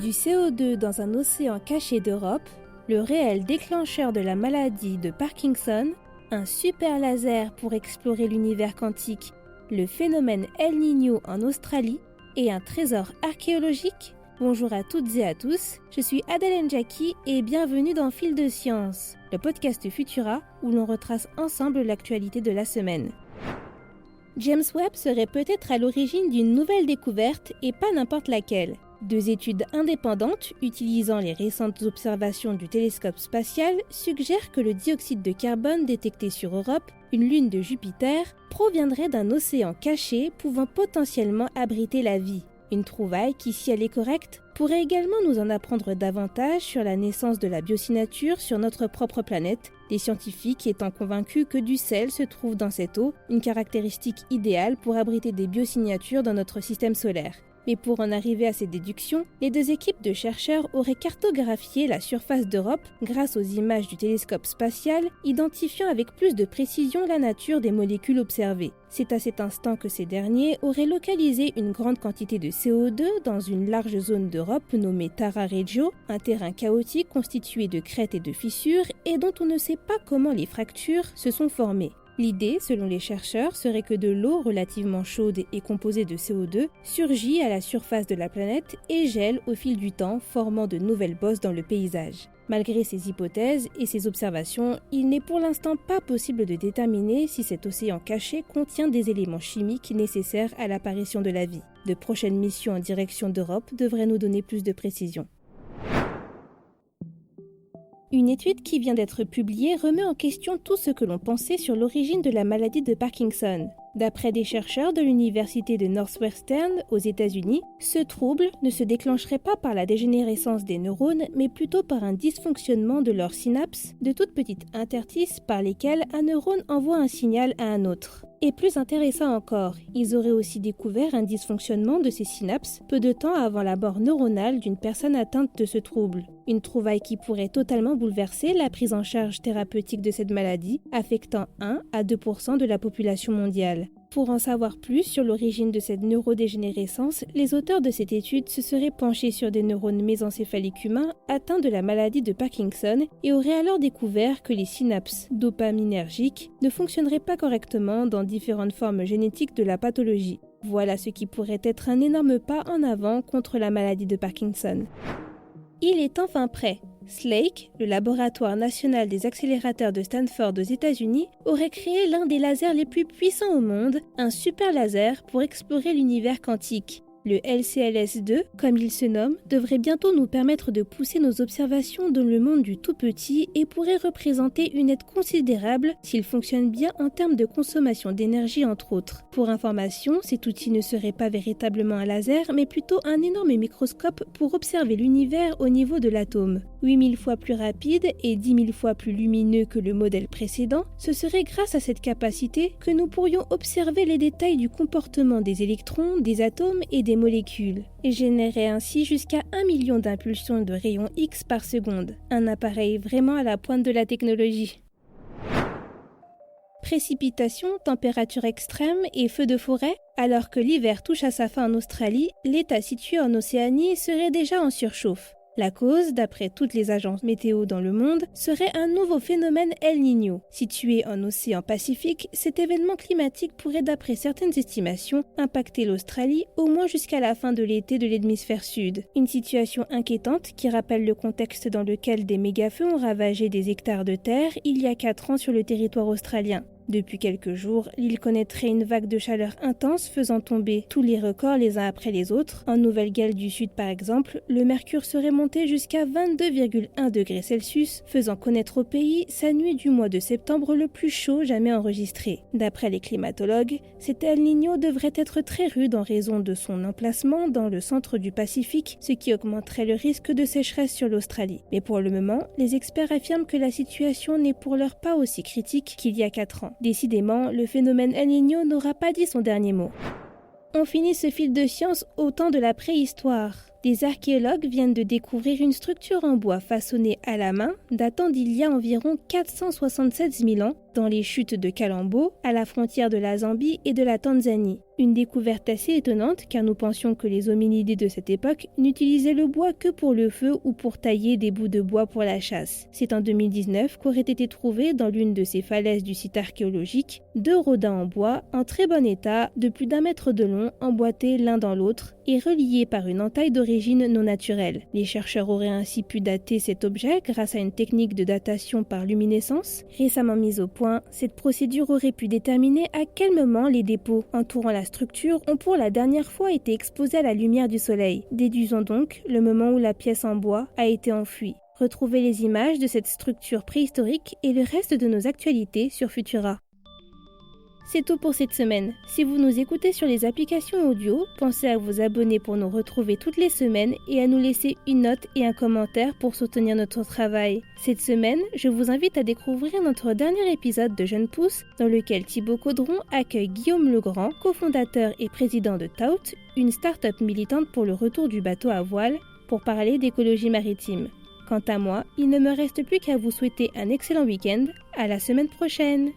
Du CO2 dans un océan caché d'Europe, le réel déclencheur de la maladie de Parkinson, un super laser pour explorer l'univers quantique, le phénomène El Niño en Australie et un trésor archéologique. Bonjour à toutes et à tous, je suis Adèle Njaki et bienvenue dans Fil de Science, le podcast Futura où l'on retrace ensemble l'actualité de la semaine. James Webb serait peut-être à l'origine d'une nouvelle découverte et pas n'importe laquelle. Deux études indépendantes, utilisant les récentes observations du télescope spatial, suggèrent que le dioxyde de carbone détecté sur Europe, une lune de Jupiter, proviendrait d'un océan caché pouvant potentiellement abriter la vie. Une trouvaille qui, si elle est correcte, pourrait également nous en apprendre davantage sur la naissance de la biosignatures sur notre propre planète, des scientifiques étant convaincus que du sel se trouve dans cette eau, une caractéristique idéale pour abriter des biosignatures dans notre système solaire. Mais pour en arriver à ces déductions, les deux équipes de chercheurs auraient cartographié la surface d'Europe grâce aux images du télescope spatial, identifiant avec plus de précision la nature des molécules observées. C'est à cet instant que ces derniers auraient localisé une grande quantité de CO2 dans une large zone d'Europe nommée Terra Regio, un terrain chaotique constitué de crêtes et de fissures et dont on ne sait pas comment les fractures se sont formées. L'idée, selon les chercheurs, serait que de l'eau relativement chaude et composée de CO2 surgit à la surface de la planète et gèle au fil du temps, formant de nouvelles bosses dans le paysage. Malgré ces hypothèses et ces observations, il n'est pour l'instant pas possible de déterminer si cet océan caché contient des éléments chimiques nécessaires à l'apparition de la vie. De prochaines missions en direction d'Europe devraient nous donner plus de précision. Une étude qui vient d'être publiée remet en question tout ce que l'on pensait sur l'origine de la maladie de Parkinson. D'après des chercheurs de l'université de Northwestern aux États-Unis, ce trouble ne se déclencherait pas par la dégénérescence des neurones, mais plutôt par un dysfonctionnement de leurs synapses, de toutes petites interstices par lesquelles un neurone envoie un signal à un autre. Et plus intéressant encore, ils auraient aussi découvert un dysfonctionnement de ces synapses peu de temps avant la mort neuronale d'une personne atteinte de ce trouble. Une trouvaille qui pourrait totalement bouleverser la prise en charge thérapeutique de cette maladie, affectant 1 à 2% de la population mondiale. Pour en savoir plus sur l'origine de cette neurodégénérescence, les auteurs de cette étude se seraient penchés sur des neurones mésencéphaliques humains atteints de la maladie de Parkinson et auraient alors découvert que les synapses dopaminergiques ne fonctionneraient pas correctement dans différentes formes génétiques de la pathologie. Voilà ce qui pourrait être un énorme pas en avant contre la maladie de Parkinson. Il est enfin prêt. SLAKE, le laboratoire national des accélérateurs de Stanford aux États-Unis, aurait créé l'un des lasers les plus puissants au monde, un super laser pour explorer l'univers quantique. Le LCLS-2, comme il se nomme, devrait bientôt nous permettre de pousser nos observations dans le monde du tout petit et pourrait représenter une aide considérable s'il fonctionne bien en termes de consommation d'énergie entre autres. Pour information, cet outil ne serait pas véritablement un laser, mais plutôt un énorme microscope pour observer l'univers au niveau de l'atome. 8000 fois plus rapide et 10 000 fois plus lumineux que le modèle précédent, ce serait grâce à cette capacité que nous pourrions observer les détails du comportement des électrons, des atomes et des molécules, et générer ainsi jusqu'à 1 million d'impulsions de rayons X par seconde. Un appareil vraiment à la pointe de la technologie. Précipitations, températures extrêmes et feux de forêt. Alors que l'hiver touche à sa fin en Australie, l'État situé en Océanie serait déjà en surchauffe. La cause, d'après toutes les agences météo dans le monde, serait un nouveau phénomène El Niño. Situé en océan Pacifique, cet événement climatique pourrait, d'après certaines estimations, impacter l'Australie au moins jusqu'à la fin de l'été de l'hémisphère sud. Une situation inquiétante qui rappelle le contexte dans lequel des mégafeux ont ravagé des hectares de terre il y a 4 ans sur le territoire australien. Depuis quelques jours, l'île connaîtrait une vague de chaleur intense faisant tomber tous les records les uns après les autres. En Nouvelle-Galles du Sud par exemple, le mercure serait monté jusqu'à 22,1 degrés Celsius, faisant connaître au pays sa nuit du mois de septembre le plus chaud jamais enregistré. D'après les climatologues, cet El Niño devrait être très rude en raison de son emplacement dans le centre du Pacifique, ce qui augmenterait le risque de sécheresse sur l'Australie. Mais pour le moment, les experts affirment que la situation n'est pour l'heure pas aussi critique qu'il y a 4 ans. Décidément, le phénomène El Niño n'aura pas dit son dernier mot. On finit ce fil de science au temps de la préhistoire. Des archéologues viennent de découvrir une structure en bois façonnée à la main datant d'il y a environ 476 000 ans dans les chutes de Kalambo, à la frontière de la Zambie et de la Tanzanie. Une découverte assez étonnante car nous pensions que les hominidés de cette époque n'utilisaient le bois que pour le feu ou pour tailler des bouts de bois pour la chasse. C'est en 2019 qu'auraient été trouvés dans l'une de ces falaises du site archéologique 2 rodins en bois en très bon état de plus d'1 mètre de long emboîtés l'un dans l'autre et reliés par une entaille d'origine non naturelle. Les chercheurs auraient ainsi pu dater cet objet grâce à une technique de datation par luminescence. Récemment mise au point, cette procédure aurait pu déterminer à quel moment les dépôts entourant la structure ont pour la dernière fois été exposés à la lumière du soleil. Déduisons donc le moment où la pièce en bois a été enfouie. Retrouvez les images de cette structure préhistorique et le reste de nos actualités sur Futura. C'est tout pour cette semaine. Si vous nous écoutez sur les applications audio, pensez à vous abonner pour nous retrouver toutes les semaines et à nous laisser une note et un commentaire pour soutenir notre travail. Cette semaine, je vous invite à découvrir notre dernier épisode de Jeunes Pousses, dans lequel Thibaut Caudron accueille Guillaume Legrand, cofondateur et président de Tout, une start-up militante pour le retour du bateau à voile, pour parler d'écologie maritime. Quant à moi, il ne me reste plus qu'à vous souhaiter un excellent week-end. À la semaine prochaine!